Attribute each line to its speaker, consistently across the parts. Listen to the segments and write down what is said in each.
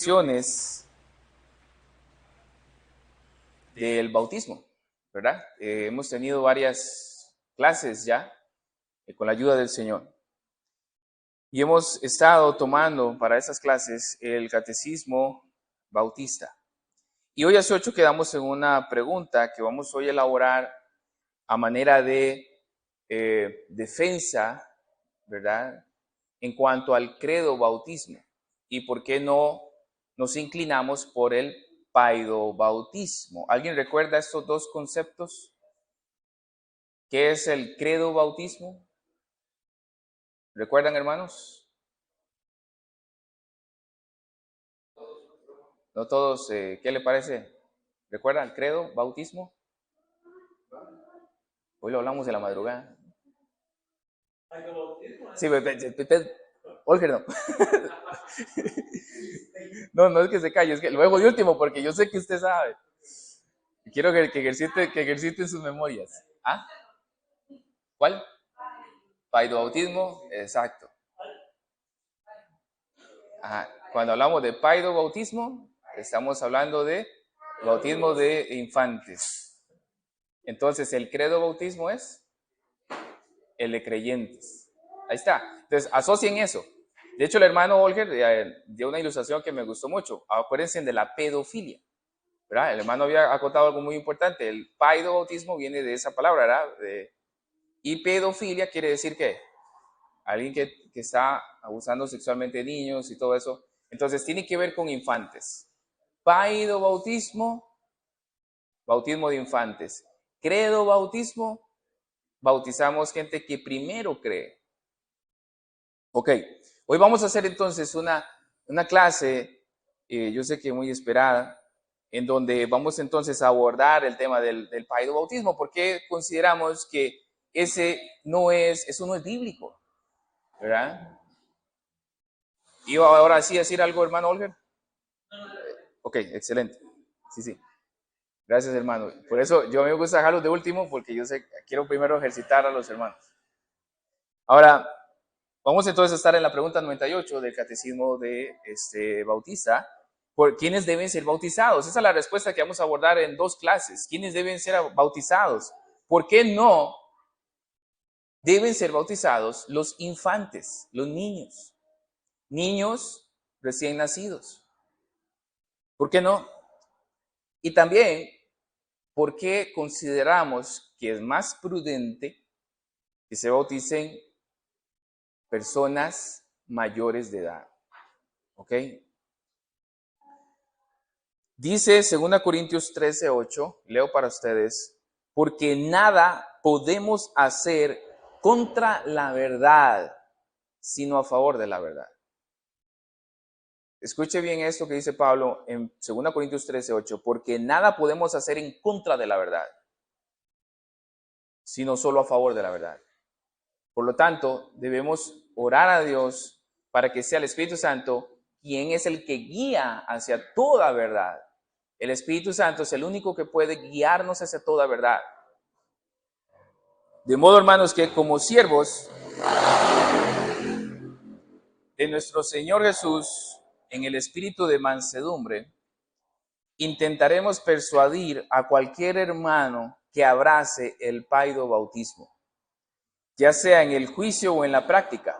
Speaker 1: Lecciones del bautismo, ¿verdad? Hemos tenido varias clases ya con la ayuda del Señor. Y hemos estado tomando para esas clases el catecismo bautista. Y hoy hace 8 quedamos en una pregunta que vamos hoy a elaborar a manera de defensa, ¿verdad? En cuanto al credo bautismo. Y por qué no nos inclinamos por el paidobautismo. ¿Alguien recuerda estos dos conceptos? ¿Qué es el credo bautismo? ¿Recuerdan, hermanos? No todos, ¿qué le parece? ¿Recuerdan el credo bautismo? Hoy lo hablamos de la madrugada. Sí, Olger no. No es que se calle, es que luego de último, porque yo sé que usted sabe. Quiero que ejercite sus memorias. ¿Ah? ¿Cuál? Paidobautismo, exacto. Ajá. Cuando hablamos de paidobautismo, estamos hablando de bautismo de infantes. Entonces, el credo bautismo es el de creyentes. Ahí está. Entonces, asocien eso. De hecho, el hermano Olger dio una ilustración que me gustó mucho. Acuérdense de la pedofilia, ¿verdad? El hermano había acotado algo muy importante. El paidobautismo viene de esa palabra, ¿verdad? Y pedofilia quiere decir ¿qué? Alguien que está abusando sexualmente de niños y todo eso. Entonces, tiene que ver con infantes. Paidobautismo, bautismo de infantes. Credo bautismo, bautizamos gente que primero cree. Ok, hoy vamos a hacer entonces una clase, yo sé que muy esperada, en donde vamos entonces a abordar el tema del paidobautismo, porque consideramos que eso no es bíblico, ¿verdad? ¿Y ahora sí decir algo, hermano Olger? Ok, excelente. Sí. Gracias, hermano. Por eso yo me gusta dejarlos de último, porque yo sé, quiero primero ejercitar a los hermanos. Ahora, vamos entonces a estar en la pregunta 98 del Catecismo de Bautista. ¿Por quiénes deben ser bautizados? Esa es la respuesta que vamos a abordar en 2 clases. ¿Quiénes deben ser bautizados? ¿Por qué no deben ser bautizados los infantes, los niños? Niños recién nacidos. ¿Por qué no? Y también, ¿por qué consideramos que es más prudente que se bauticen personas mayores de edad? ¿Ok? Dice 2 Corintios 13:8, leo para ustedes, porque nada podemos hacer contra la verdad, sino a favor de la verdad. Escuche bien esto que dice Pablo en 2 Corintios 13:8, porque nada podemos hacer en contra de la verdad, sino solo a favor de la verdad. Por lo tanto, debemos orar a Dios para que sea el Espíritu Santo quien es el que guía hacia toda verdad. El Espíritu Santo es el único que puede guiarnos hacia toda verdad. De modo, hermanos, que como siervos de nuestro Señor Jesús, en el espíritu de mansedumbre, intentaremos persuadir a cualquier hermano que abrace el paidobautismo, ya sea en el juicio o en la práctica.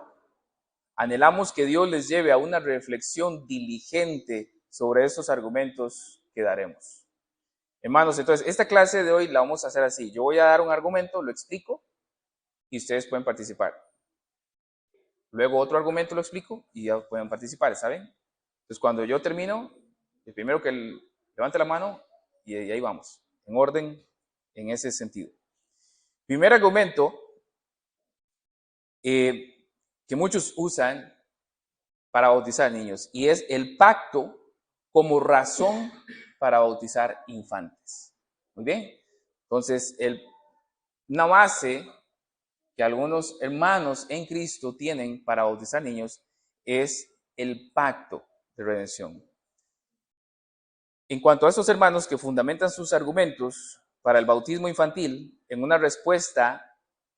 Speaker 1: Anhelamos que Dios les lleve a una reflexión diligente sobre estos argumentos que daremos. Hermanos, entonces, esta clase de hoy la vamos a hacer así. Yo voy a dar un argumento, lo explico, y ustedes pueden participar. Luego otro argumento lo explico y ya pueden participar, ¿saben? Entonces, cuando yo termino, el primero que levante la mano y ahí vamos, en orden, en ese sentido. Primer argumento que muchos usan para bautizar niños y es el pacto como razón para bautizar infantes. Muy bien. Entonces, una base que algunos hermanos en Cristo tienen para bautizar niños es el pacto de redención. En cuanto a esos hermanos que fundamentan sus argumentos para el bautismo infantil en una respuesta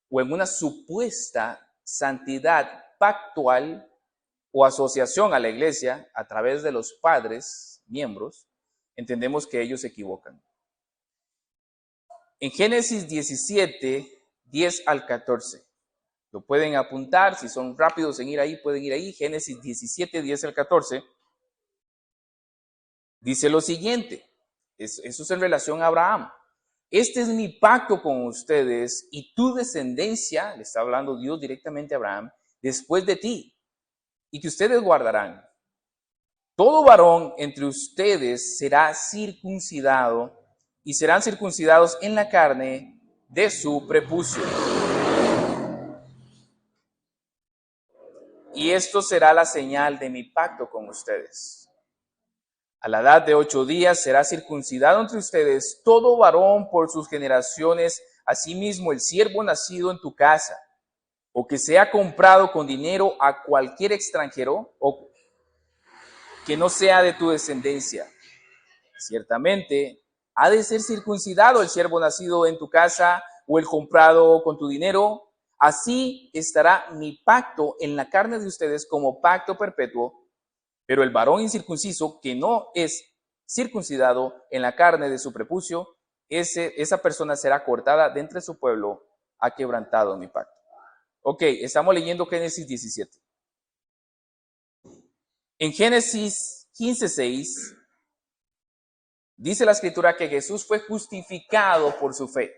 Speaker 1: o en una supuesta santidad pactual, o asociación a la iglesia a través de los padres, miembros, entendemos que ellos se equivocan. En Génesis 17, 10 al 14. Lo pueden apuntar, si son rápidos en ir ahí, pueden ir ahí. Génesis 17, 10 al 14. Dice lo siguiente, eso es en relación a Abraham. Este es mi pacto con ustedes y tu descendencia, le está hablando Dios directamente a Abraham, después de ti, y que ustedes guardarán. Todo varón entre ustedes será circuncidado y serán circuncidados en la carne de su prepucio. Y esto será la señal de mi pacto con ustedes. A la edad de 8 días será circuncidado entre ustedes todo varón por sus generaciones, asimismo el siervo nacido en tu casa, o que sea comprado con dinero a cualquier extranjero, o que no sea de tu descendencia. Ciertamente, ha de ser circuncidado el siervo nacido en tu casa, o el comprado con tu dinero. Así estará mi pacto en la carne de ustedes como pacto perpetuo. Pero el varón incircunciso que no es circuncidado en la carne de su prepucio, esa persona será cortada de entre su pueblo, ha quebrantado mi pacto. Ok, estamos leyendo Génesis 17. En Génesis 15:6 dice la escritura que Jesús fue justificado por su fe.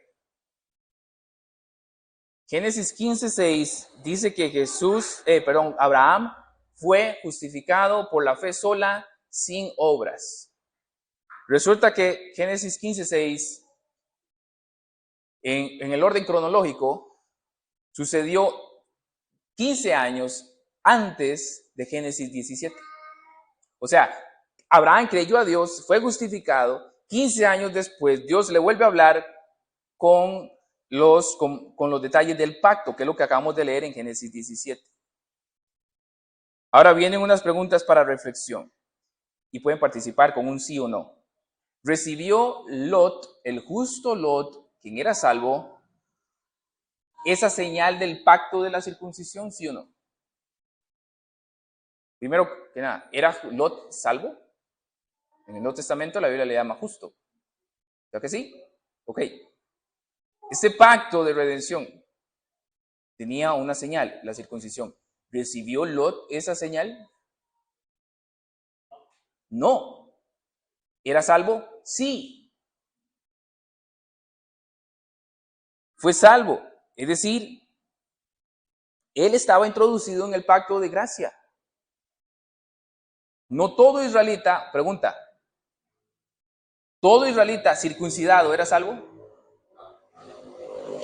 Speaker 1: Génesis 15:6 dice que Abraham fue justificado por la fe sola, sin obras. Resulta que Génesis 15:6, en el orden cronológico, sucedió 15 años antes de Génesis 17. O sea, Abraham creyó a Dios, fue justificado. 15 años después, Dios le vuelve a hablar con los detalles del pacto, que es lo que acabamos de leer en Génesis 17. Ahora vienen unas preguntas para reflexión y pueden participar con un sí o no. ¿Recibió Lot, el justo Lot, quien era salvo, esa señal del pacto de la circuncisión, sí o no? Primero que nada, ¿era Lot salvo? En el Nuevo Testamento la Biblia le llama justo. ¿Ya que sí? Ok. Este pacto de redención tenía una señal, la circuncisión. ¿Recibió Lot esa señal? No. ¿Era salvo? Sí. Fue salvo. Es decir, él estaba introducido en el pacto de gracia. No todo israelita, pregunta, ¿todo israelita circuncidado era salvo?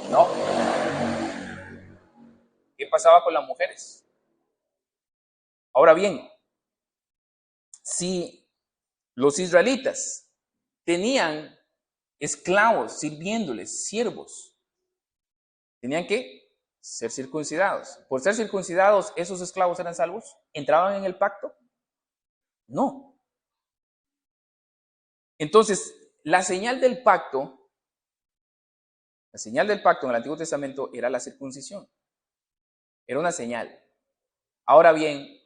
Speaker 1: No. ¿Qué pasaba con las mujeres? Ahora bien, si los israelitas tenían esclavos sirviéndoles, siervos, tenían que ser circuncidados. Por ser circuncidados, ¿esos esclavos eran salvos? ¿Entraban en el pacto? No. Entonces, la señal del pacto en el Antiguo Testamento era la circuncisión. Era una señal. Ahora bien,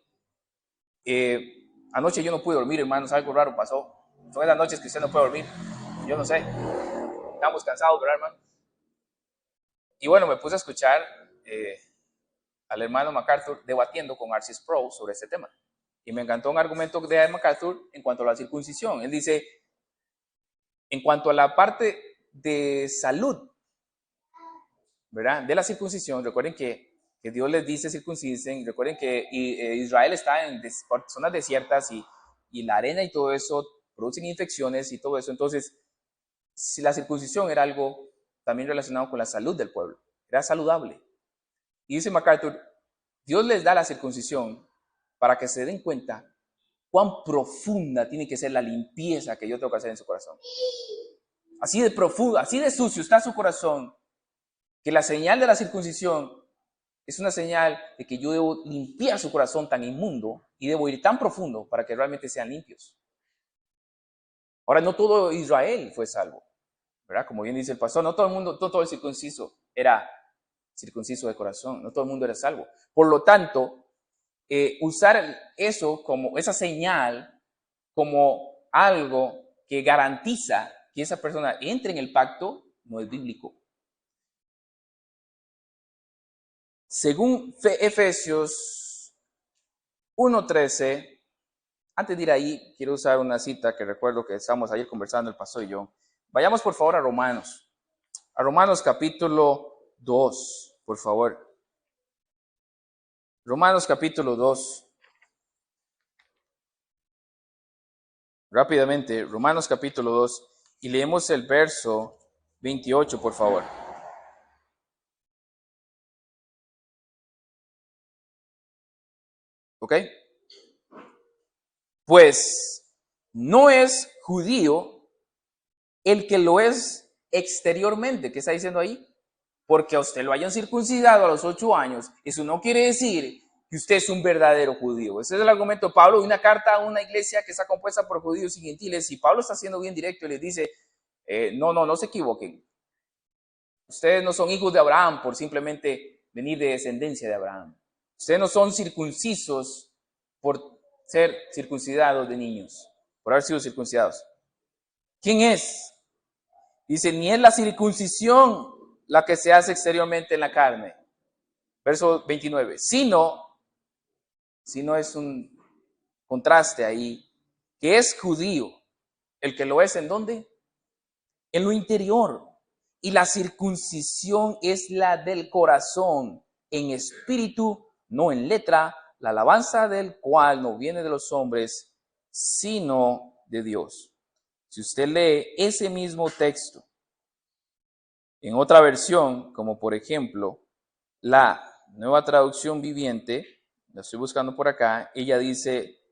Speaker 1: anoche yo no pude dormir, hermanos, algo raro pasó. Son esas noches que usted no puede dormir. Yo no sé. Estamos cansados, ¿verdad, hermano? Y bueno, me puse a escuchar al hermano MacArthur debatiendo con R.C. Sproul sobre este tema. Y me encantó un argumento de MacArthur en cuanto a la circuncisión. Él dice, en cuanto a la parte de salud, ¿verdad? De la circuncisión, recuerden que Dios les dice circuncisen, recuerden que Israel está en zonas desiertas y la arena y todo eso producen infecciones y todo eso. Entonces, si la circuncisión era algo también relacionado con la salud del pueblo, era saludable. Y dice MacArthur, Dios les da la circuncisión para que se den cuenta cuán profunda tiene que ser la limpieza que yo tengo que hacer en su corazón. Así de profundo, así de sucio está su corazón, que la señal de la circuncisión es una señal de que yo debo limpiar su corazón tan inmundo y debo ir tan profundo para que realmente sean limpios. Ahora, no todo Israel fue salvo, ¿verdad? Como bien dice el pastor, no todo el circunciso era circunciso de corazón, no todo el mundo era salvo. Por lo tanto, usar eso como esa señal, como algo que garantiza que esa persona entre en el pacto, no es bíblico. Según Efesios 1:13, antes de ir ahí, quiero usar una cita que recuerdo que estábamos ayer conversando el pastor y yo. Vayamos por favor a Romanos capítulo 2, por favor. Romanos capítulo 2. Rápidamente, Romanos capítulo 2, y leemos el verso 28, por favor. ¿Ok? Pues no es judío el que lo es exteriormente. ¿Qué está diciendo ahí? Porque a usted lo hayan circuncidado a los 8 años, eso no quiere decir que usted es un verdadero judío. Ese es el argumento de Pablo, una carta a una iglesia que está compuesta por judíos y gentiles, y Pablo está siendo bien directo y les dice, no se equivoquen. Ustedes no son hijos de Abraham por simplemente venir de descendencia de Abraham. Ustedes no son circuncisos por ser circuncidados de niños, por haber sido circuncidados. ¿Quién es? Dice, ni es la circuncisión la que se hace exteriormente en la carne. Verso 29. Sino es un contraste ahí, que es judío. El que lo es, ¿en dónde? En lo interior. Y la circuncisión es la del corazón, en espíritu, no en letra, la alabanza del cual no viene de los hombres, sino de Dios. Si usted lee ese mismo texto en otra versión, como por ejemplo la Nueva Traducción Viviente, la estoy buscando por acá, ella dice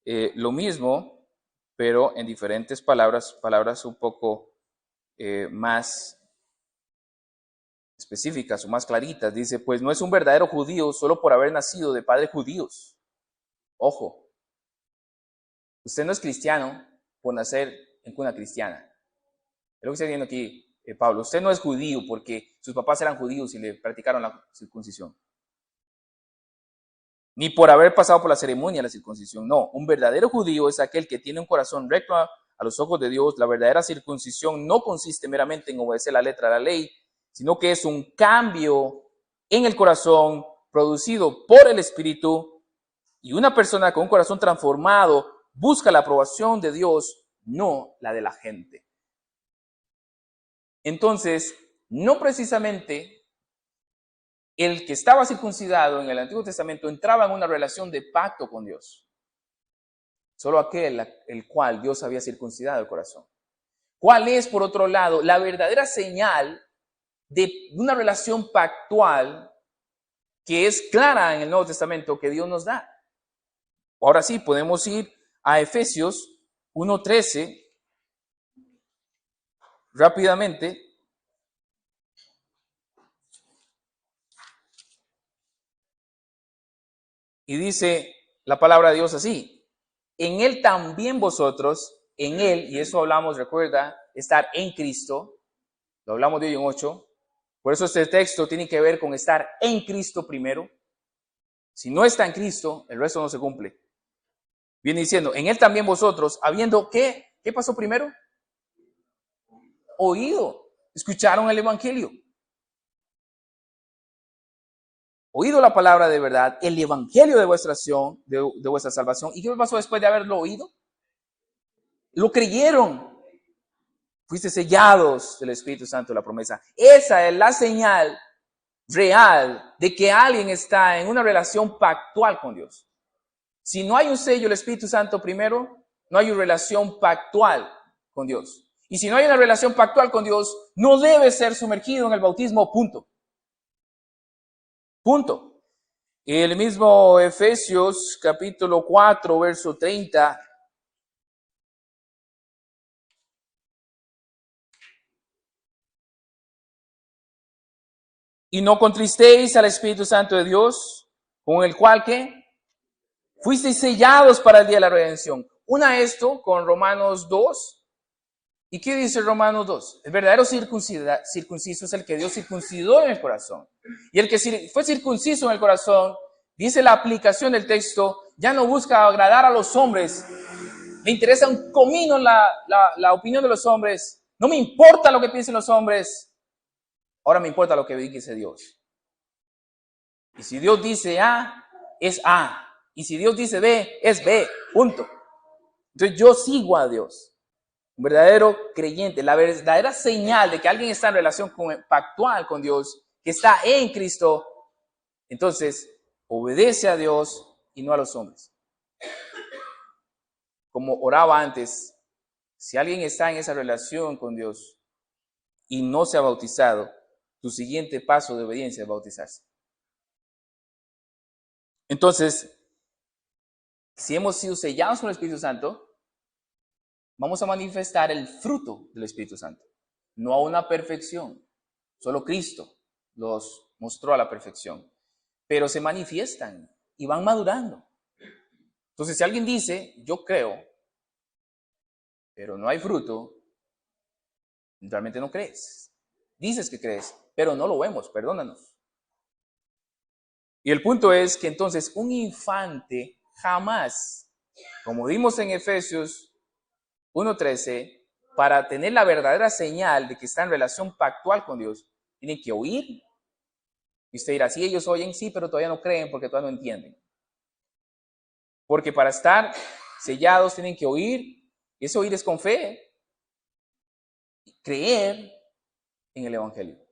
Speaker 1: lo mismo, pero en diferentes palabras un poco más específicas o más claritas. Dice, pues no es un verdadero judío solo por haber nacido de padres judíos. Ojo, usted no es cristiano por nacer en cuna cristiana. Es lo que está diciendo aquí Pablo. Usted no es judío porque sus papás eran judíos y le practicaron la circuncisión. Ni por haber pasado por la ceremonia de la circuncisión. No, un verdadero judío es aquel que tiene un corazón recto a los ojos de Dios. La verdadera circuncisión no consiste meramente en obedecer la letra de la ley, sino que es un cambio en el corazón producido por el Espíritu, y una persona con un corazón transformado busca la aprobación de Dios, no la de la gente. Entonces, no precisamente el que estaba circuncidado en el Antiguo Testamento entraba en una relación de pacto con Dios. Solo aquel el cual Dios había circuncidado el corazón. ¿Cuál es, por otro lado, la verdadera señal de una relación pactual que es clara en el Nuevo Testamento que Dios nos da? Ahora sí, podemos ir a Efesios 1:13 rápidamente. Y dice la palabra de Dios así: en él también vosotros, en él, y eso hablamos, recuerda, estar en Cristo, lo hablamos de hoy en 8, por eso este texto tiene que ver con estar en Cristo primero. Si no está en Cristo, el resto no se cumple. Viene diciendo, en él también vosotros, habiendo, ¿qué pasó primero? Oído, escucharon el evangelio. Oído la palabra de verdad, el evangelio de vuestra salvación. ¿Y qué pasó después de haberlo oído? Lo creyeron. Fuiste sellados del Espíritu Santo de la promesa. Esa es la señal real de que alguien está en una relación pactual con Dios. Si no hay un sello del Espíritu Santo primero, no hay una relación pactual con Dios. Y si no hay una relación pactual con Dios, no debe ser sumergido en el bautismo, punto. Punto. El mismo Efesios capítulo 4, verso 30. Y no contristéis al Espíritu Santo de Dios, con el cual, ¿qué? Fuisteis sellados para el día de la redención. Una esto con Romanos 2. ¿Y qué dice Romanos 2? El verdadero circunciso es el que Dios circuncidó en el corazón. Y el que fue circunciso en el corazón Dice la aplicación del texto, ya no busca agradar a los hombres, me interesa un comino la opinión de los hombres, no me importa lo que piensen los hombres, ahora me importa lo que dice Dios. Y si Dios dice A, es A. Y si Dios dice B, es B. Punto. Entonces yo sigo a Dios. Un verdadero creyente, la verdadera señal de que alguien está en relación pactual con Dios, que está en Cristo, entonces obedece a Dios y no a los hombres. Como oraba antes, si alguien está en esa relación con Dios y no se ha bautizado, tu siguiente paso de obediencia es bautizarse. Entonces, si hemos sido sellados con el Espíritu Santo, vamos a manifestar el fruto del Espíritu Santo, no a una perfección. Solo Cristo los mostró a la perfección, pero se manifiestan y van madurando. Entonces, si alguien dice, yo creo, pero no hay fruto, realmente no crees. Dices que crees, pero no lo vemos, perdónanos. Y el punto es que entonces un infante jamás, como vimos en Efesios 1:13, para tener la verdadera señal de que está en relación pactual con Dios, tienen que oír. Y usted dirá, sí, ellos oyen, sí, pero todavía no creen porque todavía no entienden. Porque para estar sellados tienen que oír, y ese oír es con fe, creer en el Evangelio.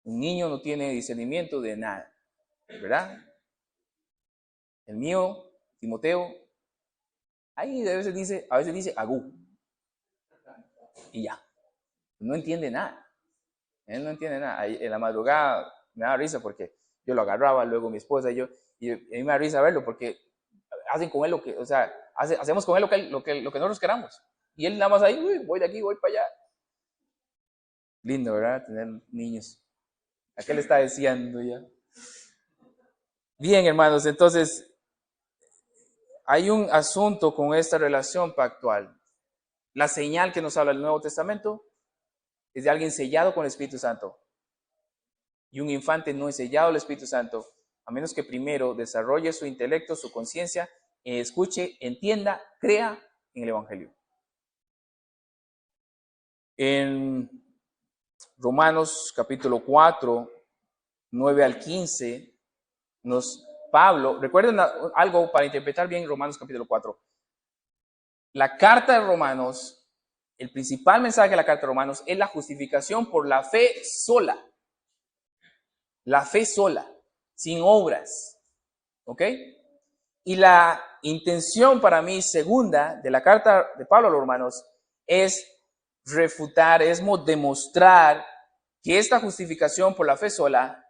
Speaker 1: Un niño no tiene discernimiento de nada, ¿verdad? El mío, Timoteo, ahí a veces dice agú, y ya, no entiende nada. Él no entiende nada. En la madrugada me da risa porque yo lo agarraba, luego mi esposa y a mí me da risa verlo porque hacen con él lo que, o sea, hacemos con él lo que nosotros queramos. Y él nada más ahí, uy, voy de aquí, voy para allá. Lindo, ¿verdad? Tener niños. ¿A qué le está diciendo ya? Bien, hermanos, entonces hay un asunto con esta relación pactual. La señal que nos habla el Nuevo Testamento es de alguien sellado con el Espíritu Santo. Y un infante no es sellado al Espíritu Santo, a menos que primero desarrolle su intelecto, su conciencia, escuche, entienda, crea en el Evangelio. En Romanos capítulo 4, 9 al 15, Pablo, recuerden algo para interpretar bien Romanos capítulo 4. La carta de Romanos, el principal mensaje de la carta de Romanos es la justificación por la fe sola. La fe sola, sin obras. ¿Ok? Y la intención para mí segunda de la carta de Pablo a los Romanos es refutar, es demostrar que esta justificación por la fe sola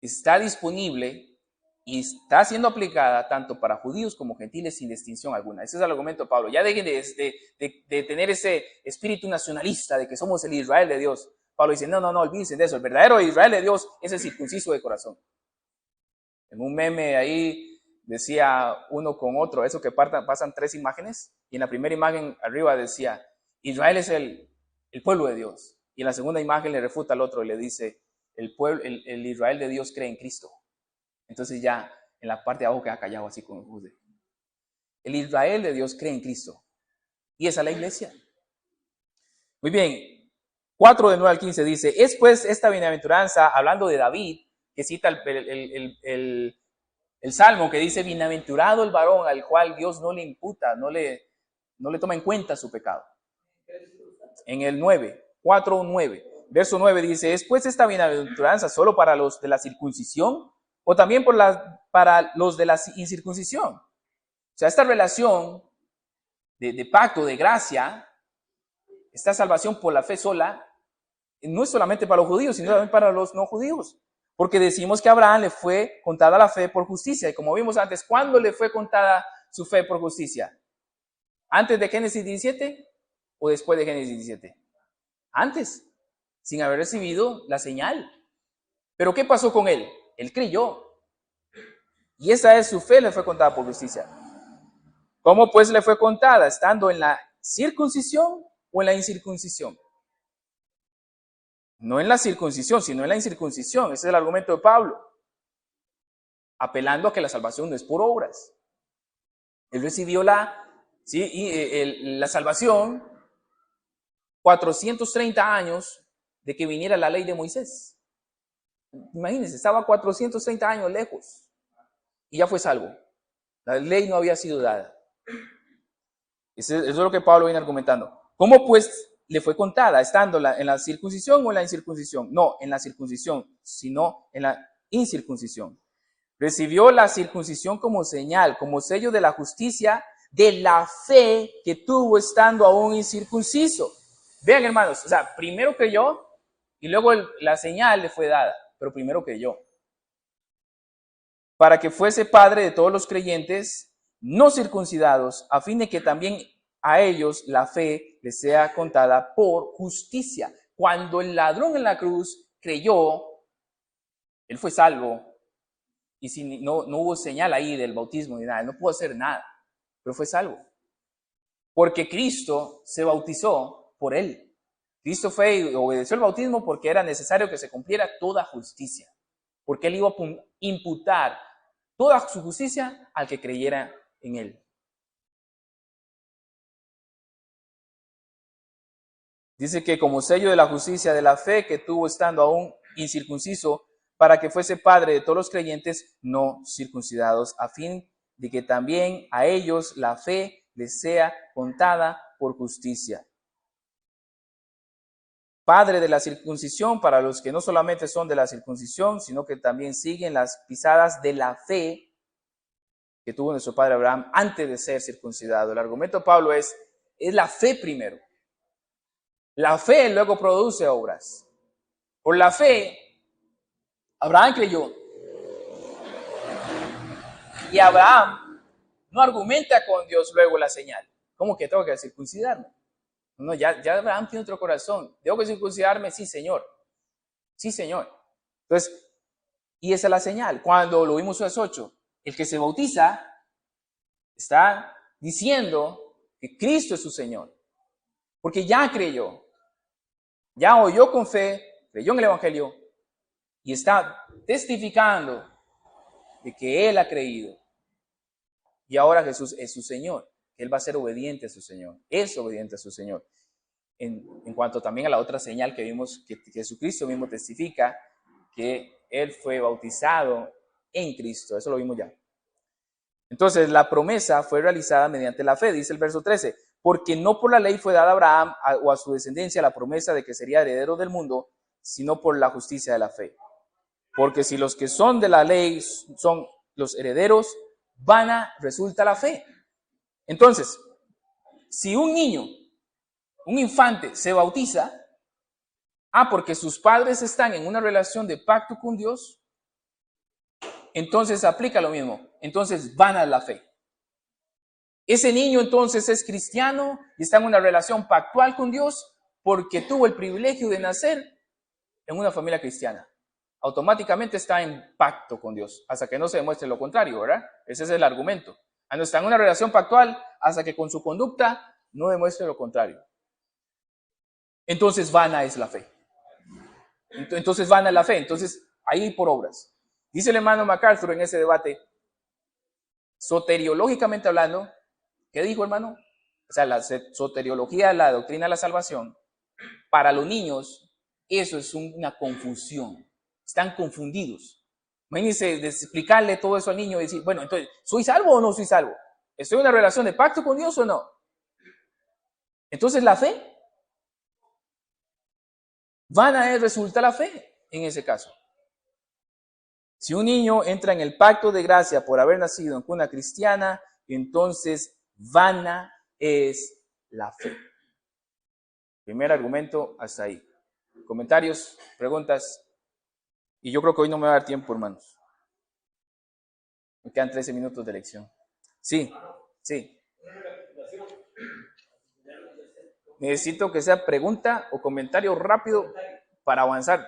Speaker 1: está disponible y está siendo aplicada tanto para judíos como gentiles sin distinción alguna. Ese es el argumento de Pablo. Ya dejen de tener ese espíritu nacionalista de que somos el Israel de Dios. Pablo dice, no, olvídense de eso. El verdadero Israel de Dios es el circunciso de corazón. En un meme ahí decía uno con otro, eso que pasan 3 imágenes, y en la primera imagen arriba decía, Israel es el pueblo de Dios. Y en la segunda imagen le refuta al otro y le dice, el Israel de Dios cree en Cristo. Entonces ya en la parte de abajo queda callado así con el judío. El Israel de Dios cree en Cristo. Y esa es la iglesia. Muy bien, 4 de 9 al 15 dice, es pues esta bienaventuranza, hablando de David, que cita el Salmo que dice, bienaventurado el varón al cual Dios no le imputa, no le toma en cuenta su pecado. En el 9, 4:9, verso 9 dice, ¿es pues esta bienaventuranza solo para los de la circuncisión o también para los de la incircuncisión? O sea, esta relación de pacto, de gracia, esta salvación por la fe sola, no es solamente para los judíos, sino también para los no judíos. Porque decimos que a Abraham le fue contada la fe por justicia. Y como vimos antes, ¿cuándo le fue contada su fe por justicia? ¿Antes de Génesis 17 o después de Génesis 17? Antes, sin haber recibido la señal. ¿Pero qué pasó con él? Él creyó. Y esa es su fe, le fue contada por justicia. ¿Cómo pues le fue contada? ¿Estando en la circuncisión o en la incircuncisión? No en la circuncisión, sino en la incircuncisión. Ese es el argumento de Pablo. apelando a que la salvación no es por obras. Él recibió la salvación 430 años de que viniera la ley de Moisés. Imagínense, estaba 430 años lejos y ya fue salvo. La ley no había sido dada. Eso es lo que Pablo viene argumentando. ¿Cómo pues le fue contada? ¿Estando en la circuncisión o en la incircuncisión? No, en la circuncisión, sino en la incircuncisión. Recibió la circuncisión como señal, como sello de la justicia, de la fe que tuvo estando aún incircunciso. Vean, hermanos, o sea, primero creyó y luego la señal le fue dada, pero primero creyó. Para que fuese padre de todos los creyentes no circuncidados, a fin de que también a ellos la fe les sea contada por justicia. Cuando el ladrón en la cruz creyó, él fue salvo. Y si no hubo señal ahí del bautismo ni nada, él no pudo hacer nada, pero fue salvo. Porque Cristo se bautizó por él. Cristo fue y obedeció el bautismo porque era necesario que se cumpliera toda justicia. Porque él iba a imputar toda su justicia al que creyera en él. Dice que como sello de la justicia de la fe que tuvo estando aún incircunciso, para que fuese padre de todos los creyentes no circuncidados, a fin de que también a ellos la fe les sea contada por justicia. Padre de la circuncisión para los que no solamente son de la circuncisión, sino que también siguen las pisadas de la fe que tuvo nuestro padre Abraham antes de ser circuncidado. El argumento de Pablo es la fe primero. La fe luego produce obras. Por la fe, Abraham creyó. Y Abraham no argumenta con Dios luego la señal. ¿Cómo que tengo que circuncidarme? No, ya Abraham tiene otro corazón. ¿Tengo que circuncidarme? Sí, Señor. Sí, Señor. Entonces, y esa es la señal. Cuando lo vimos en las 8, el que se bautiza está diciendo que Cristo es su Señor. Porque ya creyó. Ya oyó con fe, creyó en el Evangelio y está testificando de que Él ha creído. Y ahora Jesús es su Señor. Él va a ser obediente a su Señor. Es obediente a su Señor. En cuanto también a la otra señal que vimos, que Jesucristo mismo testifica que Él fue bautizado en Cristo. Eso lo vimos ya. Entonces, la promesa fue realizada mediante la fe, dice el verso 13, porque no por la ley fue dada a Abraham o a su descendencia la promesa de que sería heredero del mundo, sino por la justicia de la fe. Porque si los que son de la ley son los herederos, vana resulta la fe. Entonces, si un niño, un infante, se bautiza, porque sus padres están en una relación de pacto con Dios, entonces aplica lo mismo. Entonces, vana la fe. Ese niño entonces es cristiano y está en una relación pactual con Dios porque tuvo el privilegio de nacer en una familia cristiana. Automáticamente está en pacto con Dios, hasta que no se demuestre lo contrario, ¿verdad? Ese es el argumento. Está en una relación pactual hasta que con su conducta no demuestre lo contrario. Entonces vana es la fe. Entonces vana es la fe. Entonces ahí por obras. Dice el hermano MacArthur en ese debate, soteriológicamente hablando, ¿qué dijo, hermano? O sea, la soteriología, la doctrina de la salvación, para los niños, eso es una confusión. Están confundidos. Imagínense de explicarle todo eso al niño y decir, bueno, entonces, ¿soy salvo o no soy salvo? ¿Estoy en una relación de pacto con Dios o no? Entonces, la fe, resulta la fe en ese caso. Si un niño entra en el pacto de gracia por haber nacido en cuna cristiana, entonces vana es la fe. Primer argumento, hasta ahí. Comentarios, preguntas. Y yo creo que hoy no me va a dar tiempo, hermanos. Me quedan 13 minutos de lección. Sí, sí. Necesito que sea pregunta o comentario rápido para avanzar.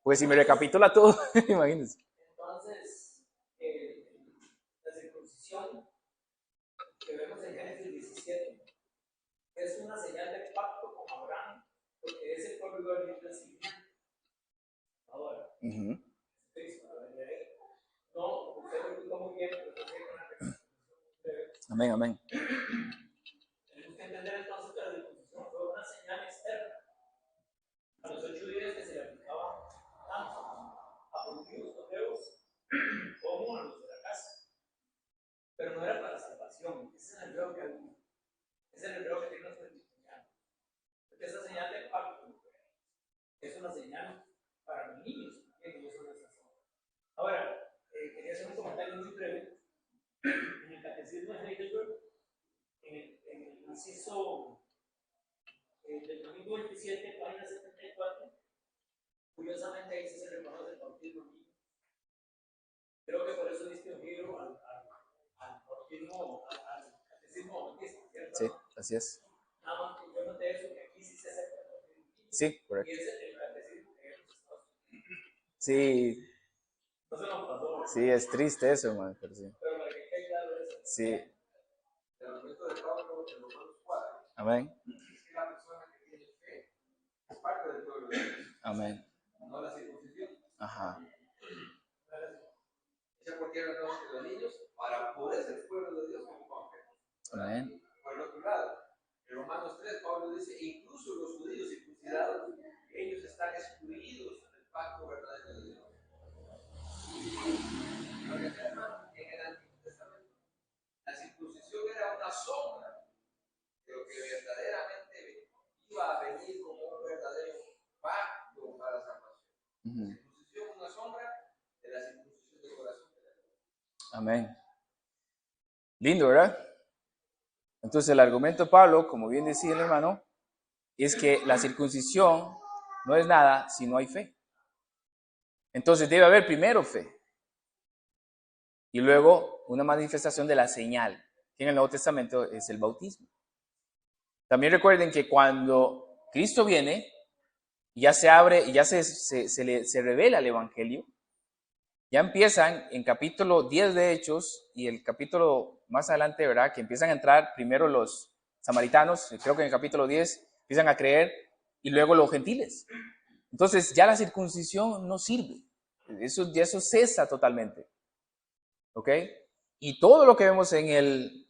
Speaker 1: Pues si me recapitula todo, imagínense.
Speaker 2: Entonces, la circuncisión que vemos en Génesis 17 es una señal de pacto con Abraham, porque ese pueblo iba a venir del siguiente. Ahora, Cristo va a venir ahí.
Speaker 1: Amén, amén.
Speaker 2: Tenemos que entender entonces que la circuncisión fue una señal externa a los 8 días que se le aplicaba tanto a judíos, hebreos, como a los de la casa. Pero no era para salvación. Ese es el hebreo que había. Ese es el hebreo que tiene nuestro cristiano. Porque esa señal de pacto es una señal para los niños. Ahora, quería hacer un comentario muy breve. En el Catecismo de Heidelberg, en el inciso del domingo 27, página 74, curiosamente ahí sí se reconoce el bautismo niño. Creo que por eso diste un giro al bautismo, al catecismo bautista, ¿cierto?
Speaker 1: Sí, así es.
Speaker 2: Nada más que yo noté eso, que aquí sí se acepta el bautismo niño.
Speaker 1: Sí, correcto.
Speaker 2: Y ese es el catecismo que ellos Estados Unidos.
Speaker 1: Sí.
Speaker 2: No se nos pasó.
Speaker 1: Sí, es triste eso, hermano. Pero sí.
Speaker 2: Pero para que quede claro eso.
Speaker 1: Sí.
Speaker 2: El argumento de Pablo en Romanos 4.
Speaker 1: Amén.
Speaker 2: Es que la persona que tiene fe es parte del pueblo de Dios.
Speaker 1: Amén.
Speaker 2: No la circuncisión.
Speaker 1: Ajá.
Speaker 2: Esa porque eran los niños para poder ser pueblo de Dios como con fe.
Speaker 1: Amén.
Speaker 2: Por el otro lado, en Romanos 3, Pablo dice: incluso los judíos circuncidados, ellos están excluidos del pacto verdadero de Dios. En el Antiguo Testamento, la circuncisión era una sombra de lo que verdaderamente iba a venir como un verdadero pacto para la salvación. La circuncisión es una sombra de la circuncisión del corazón.
Speaker 1: Amén. Lindo, ¿verdad? Entonces el argumento de Pablo, como bien decía el hermano, es que la circuncisión no es nada si no hay fe. Entonces debe haber primero fe y luego una manifestación de la señal, que en el Nuevo Testamento es el bautismo. También recuerden que cuando Cristo viene, ya se abre y ya se revela el Evangelio. Ya empiezan en capítulo 10 de Hechos y el capítulo más adelante, ¿verdad? Que empiezan a entrar primero los samaritanos, creo que en el capítulo 10 empiezan a creer, y luego los gentiles. Entonces ya la circuncisión no sirve, eso cesa totalmente, ¿ok? Y todo lo que vemos en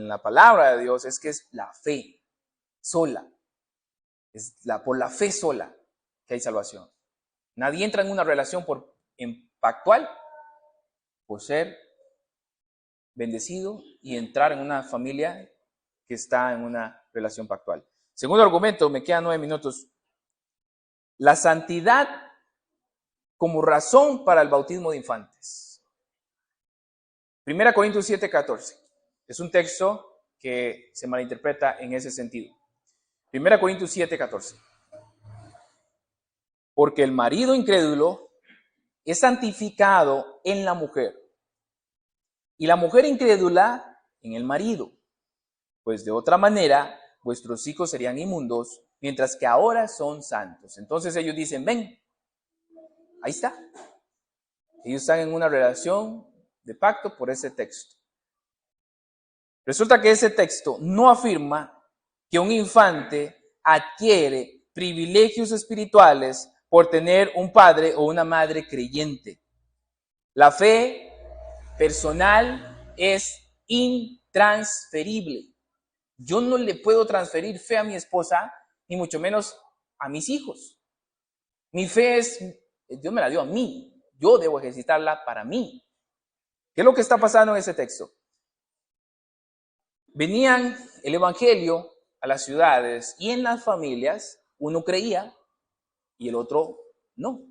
Speaker 1: la palabra de Dios es que es la fe sola, por la fe sola que hay salvación. Nadie entra en una relación pactual por ser bendecido y entrar en una familia que está en una relación pactual. Segundo argumento, me quedan 9 minutos. La santidad como razón para el bautismo de infantes. 1 Corintios 7:14. Es un texto que se malinterpreta en ese sentido. 1 Corintios 7:14. Porque el marido incrédulo es santificado en la mujer y la mujer incrédula en el marido, pues de otra manera vuestros hijos serían inmundos, mientras que ahora son santos. Entonces ellos dicen, ven, ahí está. Ellos están en una relación de pacto por ese texto. Resulta que ese texto no afirma que un infante adquiere privilegios espirituales por tener un padre o una madre creyente. La fe personal es intransferible. Yo no le puedo transferir fe a mi esposa, ni mucho menos a mis hijos. Mi fe Dios me la dio a mí. Yo debo ejercitarla para mí. ¿Qué es lo que está pasando en ese texto? Venían el evangelio a las ciudades y en las familias uno creía y el otro no.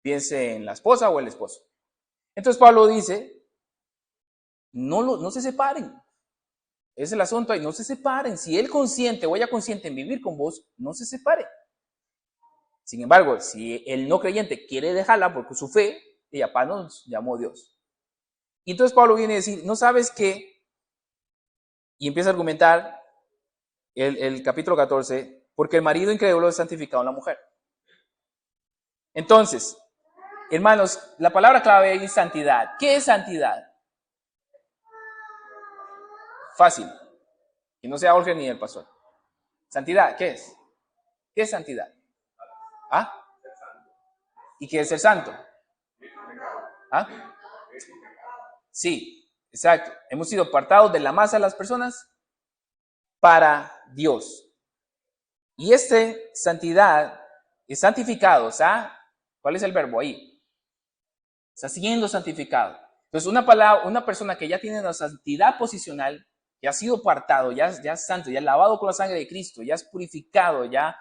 Speaker 1: Piense en la esposa o el esposo. Entonces Pablo dice, no se separen. Es el asunto ahí, no se separen. Si él consiente o ella consiente en vivir con vos, no se separe. Sin embargo, si el no creyente quiere dejarla porque su fe, ella para nos llamó Dios. Y entonces Pablo viene a decir, ¿no sabes qué? Y empieza a argumentar el capítulo 14, porque el marido incrédulo es santificado en la mujer. Entonces, hermanos, la palabra clave es santidad. ¿Qué es santidad? Fácil. Que no sea Jorge ni el pastor. Santidad, ¿qué es? ¿Qué es santidad? ¿Ah? ¿Y qué es ser santo? ¿Ah? Sí, Exacto. Hemos sido apartados de la masa de las personas para Dios. Y santidad es santificado, ¿sabes? ¿Cuál es el verbo ahí? Está siendo santificado. Entonces, una persona que ya tiene una santidad posicional, ya ha sido apartado, ya es santo, ya es lavado con la sangre de Cristo, ya es purificado, ya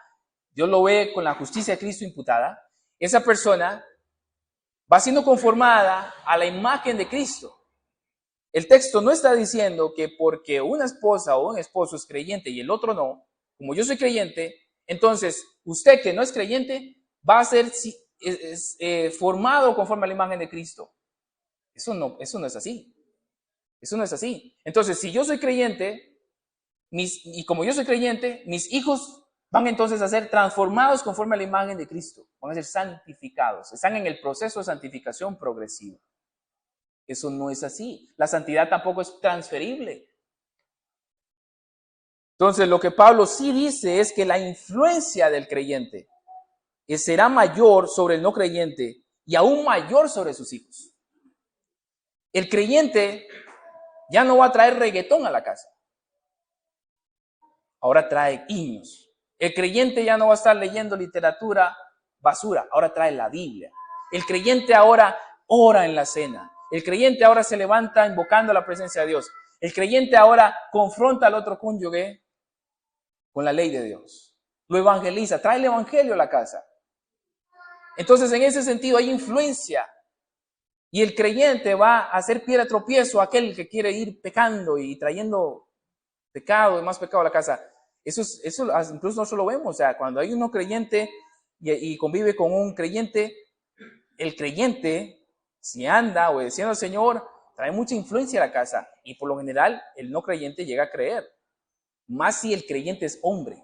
Speaker 1: Dios lo ve con la justicia de Cristo imputada, esa persona va siendo conformada a la imagen de Cristo. El texto no está diciendo que porque una esposa o un esposo es creyente y el otro no, como yo soy creyente, entonces usted que no es creyente va a ser formado conforme a la imagen de Cristo. Eso no es así. Eso no es así. Entonces, si yo soy creyente, y como yo soy creyente, mis hijos van entonces a ser transformados conforme a la imagen de Cristo. Van a ser santificados. Están en el proceso de santificación progresiva. Eso no es así. La santidad tampoco es transferible. Entonces, lo que Pablo sí dice es que la influencia del creyente será mayor sobre el no creyente y aún mayor sobre sus hijos. El creyente ya no va a traer reggaetón a la casa. Ahora trae himnos. El creyente ya no va a estar leyendo literatura basura. Ahora trae la Biblia. El creyente ahora ora en la cena. El creyente ahora se levanta invocando la presencia de Dios. El creyente ahora confronta al otro cónyuge con la ley de Dios. Lo evangeliza, trae el evangelio a la casa. Entonces, en ese sentido hay influencia. Y el creyente va a hacer piedra de tropiezo a aquel que quiere ir pecando y trayendo pecado y más pecado a la casa. Eso incluso nosotros lo vemos. O sea, cuando hay uno creyente y convive con un creyente, el creyente, si anda obedeciendo al Señor, trae mucha influencia a la casa. Y por lo general, el no creyente llega a creer. Más si el creyente es hombre.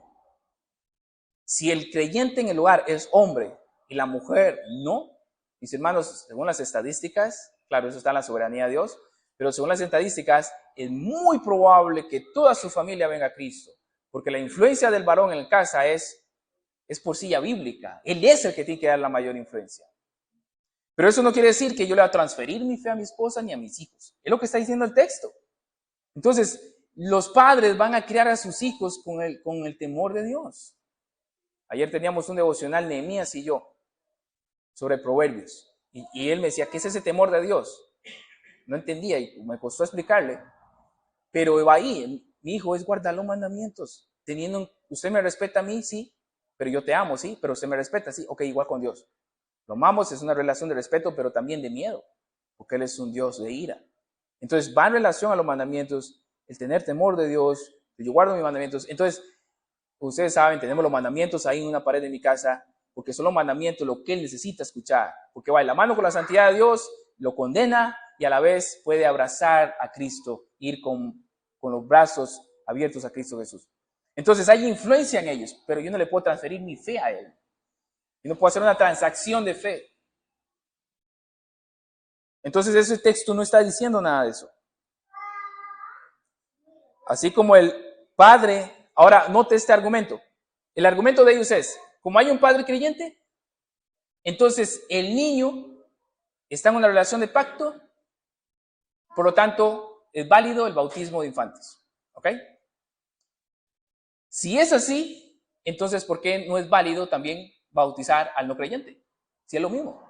Speaker 1: Si el creyente en el hogar es hombre y la mujer no, mis hermanos, según las estadísticas, claro, eso está en la soberanía de Dios, pero según las estadísticas, es muy probable que toda su familia venga a Cristo, porque la influencia del varón en casa es por sí ya bíblica. Él es el que tiene que dar la mayor influencia. Pero eso no quiere decir que yo le voy a transferir mi fe a mi esposa ni a mis hijos. Es lo que está diciendo el texto. Entonces, los padres van a criar a sus hijos con el temor de Dios. Ayer teníamos un devocional, Nehemías y yo, sobre Proverbios. Y él me decía, ¿qué es ese temor de Dios? No entendía y me costó explicarle. Pero va ahí, mi hijo, es guardar los mandamientos. Usted me respeta a mí, sí, pero yo te amo, sí, pero usted me respeta, sí, ok, igual con Dios. Lo amamos, es una relación de respeto, pero también de miedo, porque Él es un Dios de ira. Entonces va en relación a los mandamientos, el tener temor de Dios, que yo guardo mis mandamientos. Entonces, ustedes saben, tenemos los mandamientos ahí en una pared de mi casa, porque son los mandamientos lo que Él necesita escuchar, porque va de la mano con la santidad de Dios, lo condena y a la vez puede abrazar a Cristo, ir con los brazos abiertos a Cristo Jesús. Entonces hay influencia en ellos, pero yo no le puedo transferir mi fe a Él. Yo no puedo hacer una transacción de fe. Entonces ese texto no está diciendo nada de eso. Así como el padre, ahora note este argumento. El argumento de ellos es, como hay un padre creyente, entonces el niño está en una relación de pacto, por lo tanto es válido el bautismo de infantes. ¿Ok? Si es así, entonces ¿por qué no es válido también bautizar al no creyente? Si es lo mismo.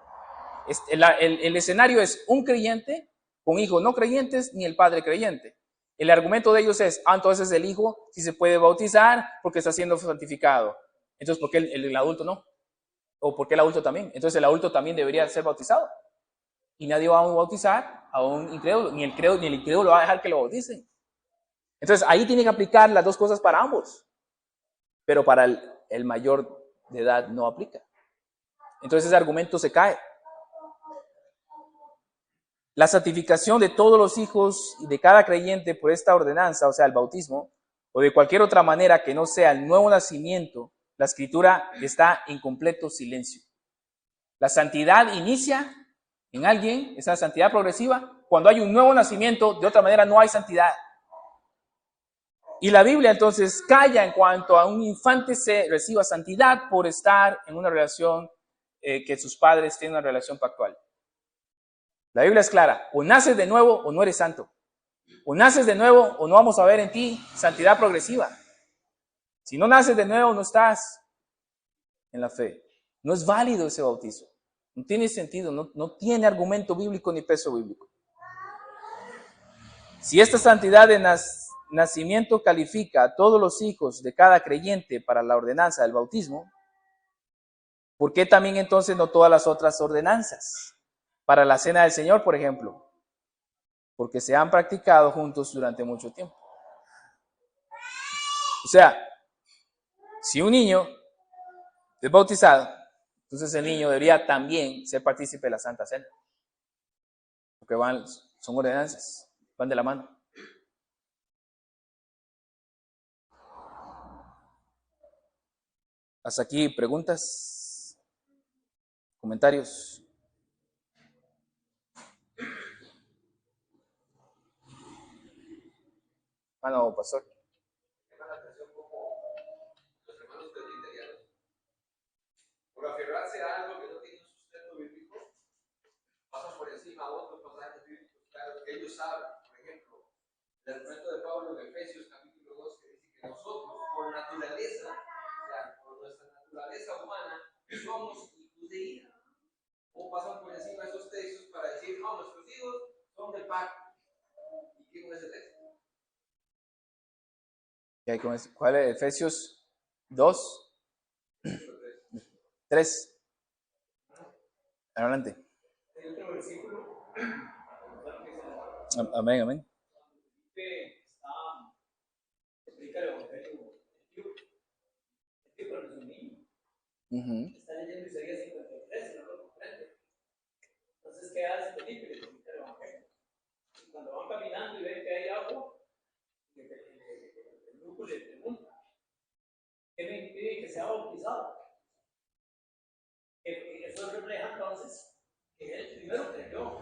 Speaker 1: El escenario es un creyente con hijos no creyentes ni el padre creyente. El argumento de ellos es, entonces el hijo sí se puede bautizar porque está siendo santificado. Entonces, ¿por qué el adulto no? ¿O por qué el adulto también? Entonces el adulto también debería ser bautizado. Y nadie va a bautizar a un incrédulo, ni el incrédulo va a dejar que lo bauticen. Entonces ahí tiene que aplicar las dos cosas para ambos. Pero para el mayor de edad no aplica. Entonces ese argumento se cae. La santificación de todos los hijos y de cada creyente por esta ordenanza, o sea, el bautismo, o de cualquier otra manera que no sea el nuevo nacimiento, la escritura está en completo silencio. La santidad inicia en alguien, esa santidad progresiva, cuando hay un nuevo nacimiento, de otra manera no hay santidad. Y la Biblia entonces calla en cuanto a un infante se reciba santidad por estar en una relación que sus padres tienen una relación pactual. La Biblia es clara, o naces de nuevo o no eres santo. O naces de nuevo o no vamos a ver en ti santidad progresiva. Si no naces de nuevo, no estás en la fe. No es válido ese bautizo. No tiene sentido, no tiene argumento bíblico ni peso bíblico. Si esta santidad de nacimiento califica a todos los hijos de cada creyente para la ordenanza del bautismo, ¿por qué también entonces no todas las otras ordenanzas? Para la cena del Señor, por ejemplo, porque se han practicado juntos durante mucho tiempo. O sea, si un niño es bautizado, entonces el niño debería también ser partícipe de la Santa Cena. Porque son ordenanzas, van de la mano. Hasta aquí, preguntas, comentarios. No, pastor.
Speaker 3: Por aferrarse a algo que no tiene un sustento bíblico, pasan por encima a otros pasajes bíblicos claros que ellos saben. Por ejemplo, el argumento de Pablo en Efesios capítulo 2 que dice que nosotros, por naturaleza, o sea, por nuestra naturaleza humana, somos hijos de ira. O pasan por encima de esos textos para decir, no, nuestros hijos son del pacto. ¿Y quién es el texto?
Speaker 1: ¿Cuál es? Efesios 2, 3. Adelante.
Speaker 2: Hay otro versículo.
Speaker 1: Amén, amén.
Speaker 2: Que explica el evangelio. El tipo no es un niño. Está leyendo Isaías 53 y no lo comprende. Entonces, ¿qué hace Felipe? Le explica el evangelio. Y cuando van caminando y ven que hay agua, el grupo le pregunta: ¿qué me impide que sea bautizado? Eso refleja entonces que él primero creyó,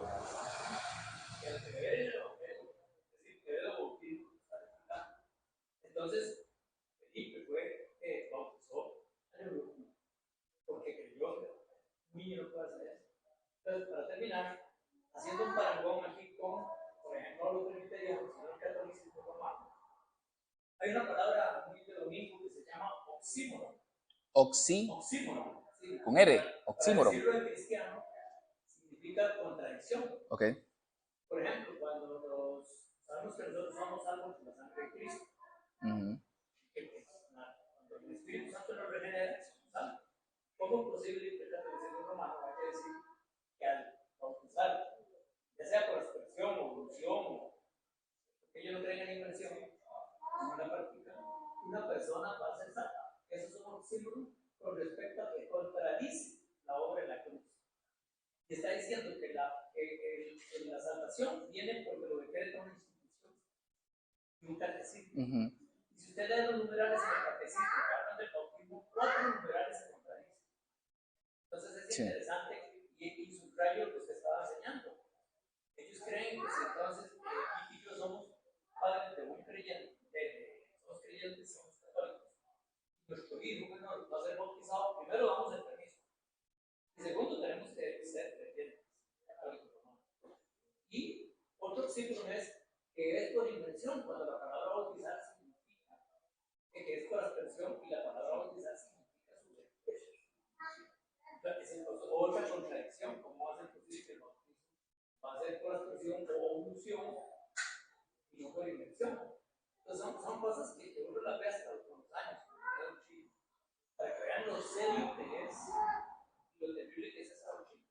Speaker 2: que al creer en el evangelio, es decir, que el bautismo está explicando. Entonces, Felipe fue bautizó al grupo porque creyó que un niño no puede hacer eso. Entonces, para terminar, haciendo un parangón aquí con, por ejemplo, no lo permitiríamos, sino el catolicismo romano, hay una palabra muy de domingo que se llama oxímoron.
Speaker 1: Oxímoron.
Speaker 2: Sí.
Speaker 1: Con R, oxímoron.
Speaker 2: Para decirlo en cristiano, significa contradicción.
Speaker 1: Ok.
Speaker 2: Por ejemplo, cuando sabemos que nosotros somos salvos por la sangre de Cristo, cuando el Espíritu Santo nos regenera, somos salvos. ¿Cómo es posible que el catolicismo romano vaya a decir que al bautizar, ya sea por aspersión o evolución, porque ellos no creen en inmersión, en la práctica, una persona va a ser salva? Eso es un oxímoron con respecto a que contradice la obra de la cruz. Y está diciendo que la salvación viene porque lo decreta una institución y un catecismo. Y si usted lee los numerales en el catecismo que hablan del bautismo, 4 numerales se contradicen. Entonces es interesante y subrayo lo que usted estaba enseñando. Ellos creen que si entonces y yo somos padres de un creyente, somos creyentes, somos católicos, nuestro hijo menor va a ser bautizado, primero damos el permiso. Y segundo, tenemos que ser creyentes. Y otro símbolo es que es por invención, cuando la palabra bautizar significa que es por aspersión y la palabra bautizar significa sumergir. Otra contradicción, ¿cómo va a ser posible que el bautismo va a ser por aspersión o unción y no por invención? Entonces son cosas que uno las ve hasta los años, para que vean lo serio que es, lo terrible que es esa doctrina.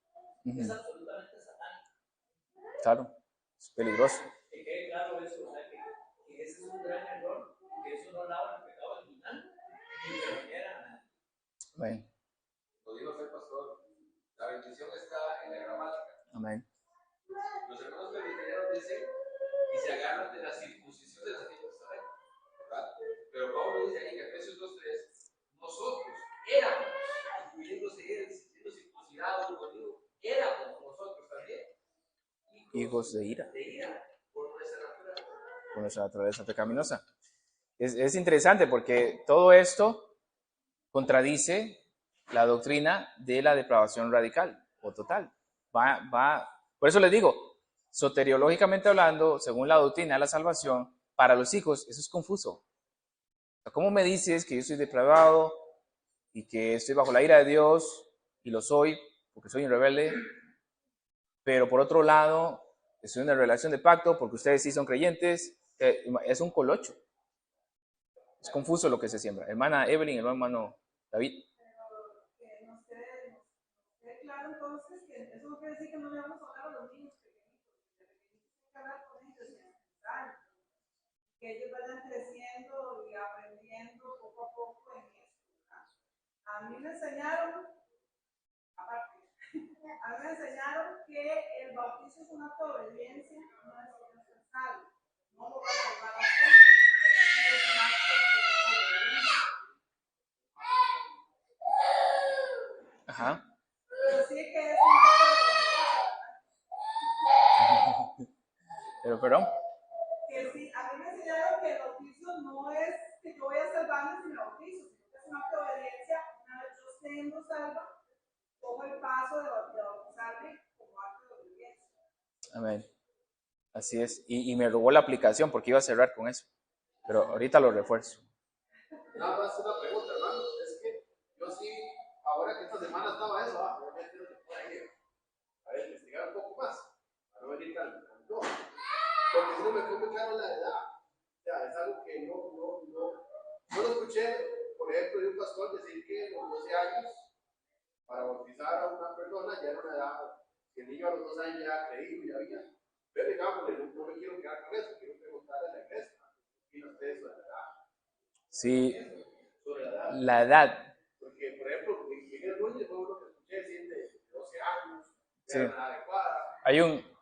Speaker 2: Es absolutamente satánica.
Speaker 1: Claro, es peligroso.
Speaker 2: Que quede claro eso, o sea, que ese es un gran error, que eso no lava el pecado al final, ni que genera nada.
Speaker 1: Amén.
Speaker 3: Lo dijo el pastor, la bendición está en la gramática.
Speaker 1: Amén.
Speaker 3: Los hermanos presbiterianos dicen y se agarran de la circuncisión del Antiguo Testamento, ¿verdad? Pero Pablo dice ahí en Efesios 2:3, nosotros éramos, incluyéndose él, siendo circuncidados, éramos nosotros también
Speaker 1: hijos de ira.
Speaker 3: Por nuestra naturaleza.
Speaker 1: Por nuestra naturaleza pecaminosa. Es interesante porque todo esto contradice la doctrina de la depravación radical o total. Por eso les digo, soteriológicamente hablando, según la doctrina de la salvación, para los hijos eso es confuso. ¿Cómo me dices que yo soy depravado y que estoy bajo la ira de Dios, y lo soy porque soy un rebelde, pero por otro lado estoy en una relación de pacto porque ustedes sí son creyentes? Es un colocho. Es confuso lo que se siembra. Hermana Evelyn, hermano David.
Speaker 4: Que nos quede claro entonces que eso no quiere decir que no le vamos a hablar a los niños pequeñitos, que hablar con ellos y explicar, que ellos vayan creciendo y aprendiendo poco a poco en esto, ¿verdad? A mí me enseñaron, aparte, a mí me enseñaron que el bautizo es un acto de obediencia, no es universal, no lo va a salvar a usted, es un acto de obediencia.
Speaker 1: Ajá.
Speaker 4: Pero sí que es un acto de
Speaker 1: Pero, perdón.
Speaker 4: que sí, a mí me enseñaron que el bautizo no es que yo voy a salvarme si me bautizo, sino que es un acto de obediencia. Una vez yo siendo salva, tomo el paso de bautizarme como acto de obediencia.
Speaker 1: Amén. Así es. Y me robó la aplicación porque iba a cerrar con eso. Pero ahorita lo refuerzo.
Speaker 3: Nada más una pregunta, hermano. Es que yo sí, ahora que esta semana estaba eso, yo me quiero a ver, investigar un poco más, para no venir tan no. Porque si no me fue muy claro la edad. O sea, es algo que no lo escuché, por ejemplo, de un pastor decir que a los 12 años, para bautizar a una persona, ya era una edad, que el niño a los 2 años ya ha creído y había. Pero digamos, no me quiero quedar con eso, quiero preguntarle a la iglesia, ¿y ustedes sobre la edad?
Speaker 1: Sí,
Speaker 3: Sobre la edad.
Speaker 1: la edad.
Speaker 3: Porque, por ejemplo, Miguel Núñez fue uno que escuché decir de 12 años,
Speaker 1: Sí.
Speaker 3: era una adecuada.
Speaker 1: Hay un...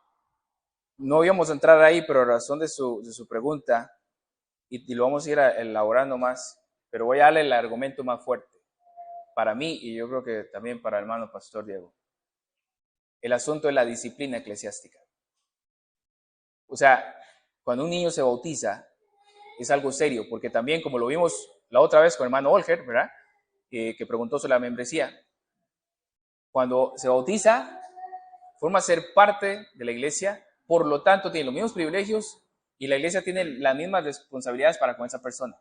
Speaker 1: No íbamos a entrar ahí, pero a razón de su pregunta, y lo vamos a ir elaborando más, pero voy a darle el argumento más fuerte para mí y yo creo que también para el hermano Pastor Diego. El asunto de la disciplina eclesiástica. O sea, cuando un niño se bautiza, es algo serio, porque también, como lo vimos la otra vez con el hermano Olger, ¿verdad? Que preguntó sobre la membresía. Cuando se bautiza, forma ser parte de la iglesia, por lo tanto tiene los mismos privilegios y la iglesia tiene las mismas responsabilidades para con esa persona.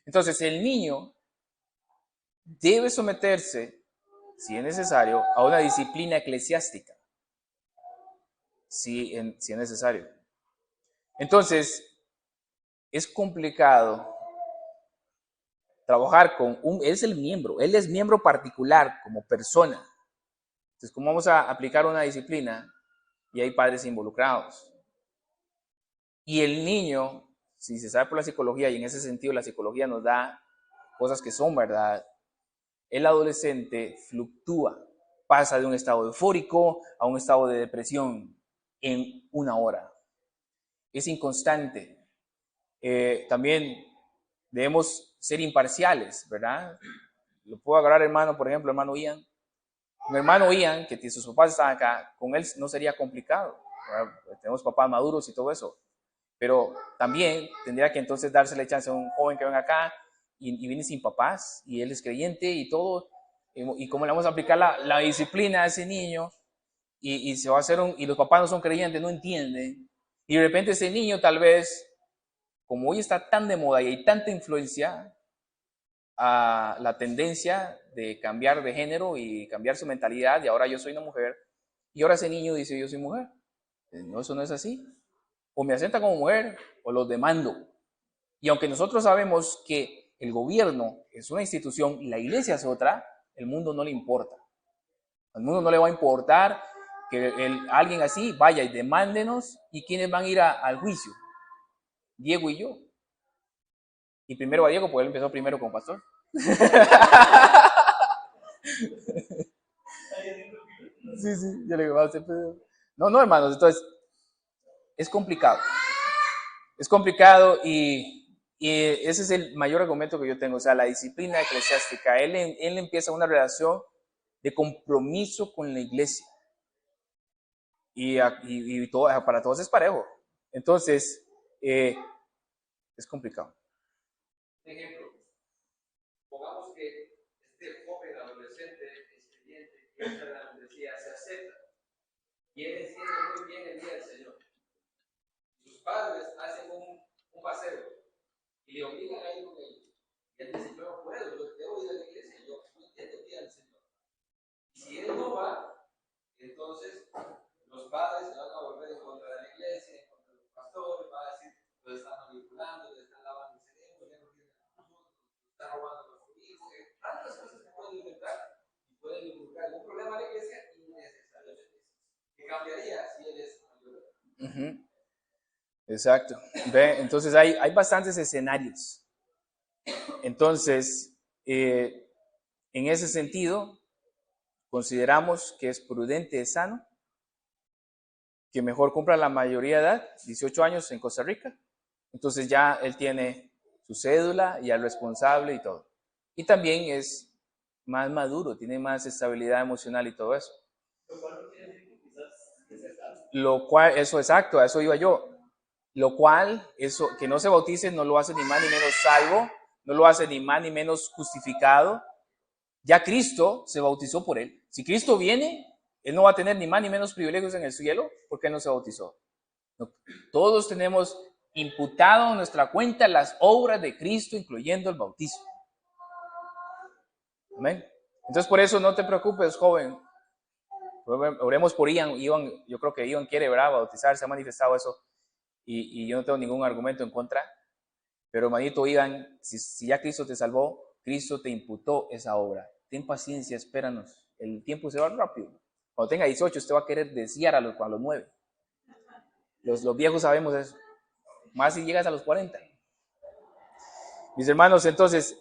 Speaker 1: Entonces, el niño debe someterse, si es necesario, a una disciplina eclesiástica, si es necesario. Entonces, es complicado trabajar con él es miembro particular como persona. Entonces, ¿cómo vamos a aplicar una disciplina y hay padres involucrados? Y el niño, si se sabe por la psicología, y en ese sentido la psicología nos da cosas que son verdad, el adolescente fluctúa, pasa de un estado eufórico a un estado de depresión en una hora. Es inconstante. También debemos ser imparciales, ¿verdad? Lo puedo agarrar, hermano, por ejemplo, hermano Ian. Mi hermano Ian, que sus papás están acá, con él no sería complicado, ¿verdad? Tenemos papás maduros y todo eso. Pero también tendría que entonces dársele chance a un joven que venga acá y viene sin papás y él es creyente y todo. Y cómo le vamos a aplicar la disciplina a ese niño y se va a hacer y los papás no son creyentes, no entienden. Y de repente ese niño tal vez, como hoy está tan de moda y hay tanta influencia, a la tendencia de cambiar de género y cambiar su mentalidad y ahora yo soy una mujer y ahora ese niño dice yo soy mujer. No, eso no es así. O me aceptan como mujer o los demando. Y aunque nosotros sabemos que el gobierno es una institución y la iglesia es otra, el mundo no le importa. Al mundo no le va a importar que alguien así vaya y demándenos y quiénes van a ir al juicio. Diego y yo. Y primero a Diego porque él empezó primero como pastor. Sí, yo le digo, no, hermanos, entonces es complicado. Es complicado y ese es el mayor argumento que yo tengo, o sea, la disciplina eclesiástica. Él empieza una relación de compromiso con la iglesia y todo, para todos es parejo. Entonces, es complicado.
Speaker 3: Ejemplo, pongamos que este joven adolescente es creyente, que esa la membresía se acepta, viene siendo muy bien el día del Señor. padres hacen un paseo y le obligan a ir con ellos. Y él dice, yo no puedo, yo debo ir a la iglesia, yo entiendo que al Señor. Y si él no va, entonces los padres se van a volver en contra de la iglesia, en contra de los pastores, van a decir, los están manipulando, les están lavando el cerebro, ya no quieren a nosotros, están robando a nuestros hijos, tantas cosas que pueden inventar y pueden involucrar un problema a la iglesia innecesariamente, que cambiaría si él es mayor.
Speaker 1: Exacto. Ve, entonces hay bastantes escenarios. Entonces, en ese sentido, consideramos que es prudente, es sano, que mejor cumpla la mayoría de edad, 18 años en Costa Rica. Entonces ya él tiene su cédula, ya es responsable y todo. Y también es más maduro, tiene más estabilidad emocional y todo eso. Lo cual, eso exacto, a eso iba yo. Lo cual, eso, que no se bautice no lo hace ni más ni menos salvo, no lo hace ni más ni menos justificado. Ya Cristo se bautizó por él. Si Cristo viene, él no va a tener ni más ni menos privilegios en el cielo porque él no se bautizó. No, todos tenemos imputado en nuestra cuenta las obras de Cristo, incluyendo el bautismo. Amén. Entonces, por eso no te preocupes, joven. Oremos por Ian. Yo creo que Ian quiere, ¿verdad?, bautizar, se ha manifestado eso. Y yo no tengo ningún argumento en contra. Pero, hermanito, Ian, si ya Cristo te salvó, Cristo te imputó esa obra. Ten paciencia, espéranos. El tiempo se va rápido. Cuando tenga 18, usted va a querer desear a los 9. Los viejos sabemos eso. Más si llegas a los 40. Mis hermanos, entonces,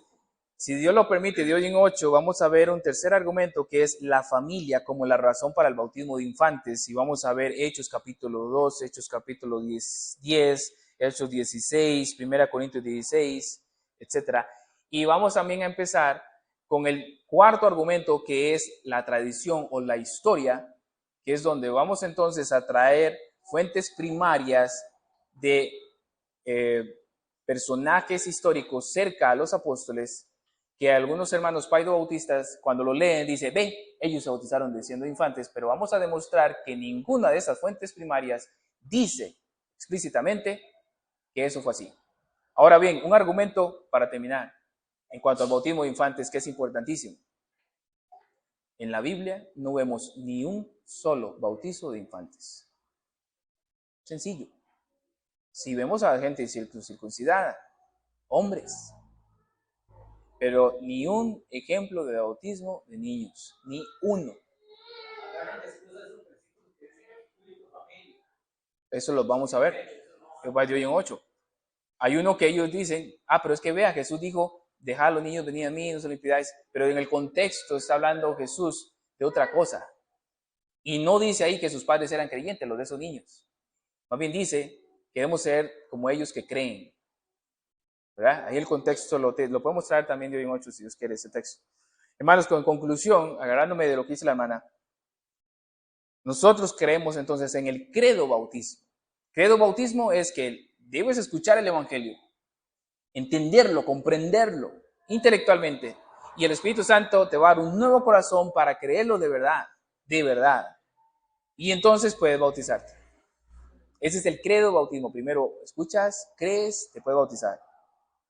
Speaker 1: si Dios lo permite, de hoy en 8, vamos a ver un tercer argumento que es la familia como la razón para el bautismo de infantes. Y vamos a ver Hechos capítulo 2, Hechos capítulo 10, Hechos 16, 1 Corintios 16, etc. Y vamos también a empezar con el cuarto argumento, que es la tradición o la historia, que es donde vamos entonces a traer fuentes primarias de personajes históricos cerca a los apóstoles, que algunos hermanos paidobautistas cuando lo leen dicen, ve, ellos se bautizaron siendo infantes, pero vamos a demostrar que ninguna de esas fuentes primarias dice explícitamente que eso fue así. Ahora bien, un argumento para terminar en cuanto al bautismo de infantes que es importantísimo. En la Biblia no vemos ni un solo bautizo de infantes. Sencillo. Si vemos a gente circuncidada, hombres, pero ni un ejemplo de bautismo de niños, ni uno. Eso lo vamos a ver. Yo voy de hoy en 8. Hay uno que ellos dicen, pero es que vea, Jesús dijo, dejad a los niños venir a mí, no se lo impidáis. Pero en el contexto está hablando Jesús de otra cosa. Y no dice ahí que sus padres eran creyentes, los de esos niños. Más bien dice que debemos ser como ellos que creen. ¿Verdad? Ahí el contexto lo podemos traer también de hoy en 8 si Dios quiere ese texto. Hermanos, con conclusión, agarrándome de lo que dice la hermana, nosotros creemos entonces en el credo bautismo. Credo bautismo es que debes escuchar el evangelio, entenderlo, comprenderlo intelectualmente, y el Espíritu Santo te va a dar un nuevo corazón para creerlo de verdad, de verdad. Y entonces puedes bautizarte. Ese es el credo bautismo. Primero escuchas, crees, te puedes bautizar.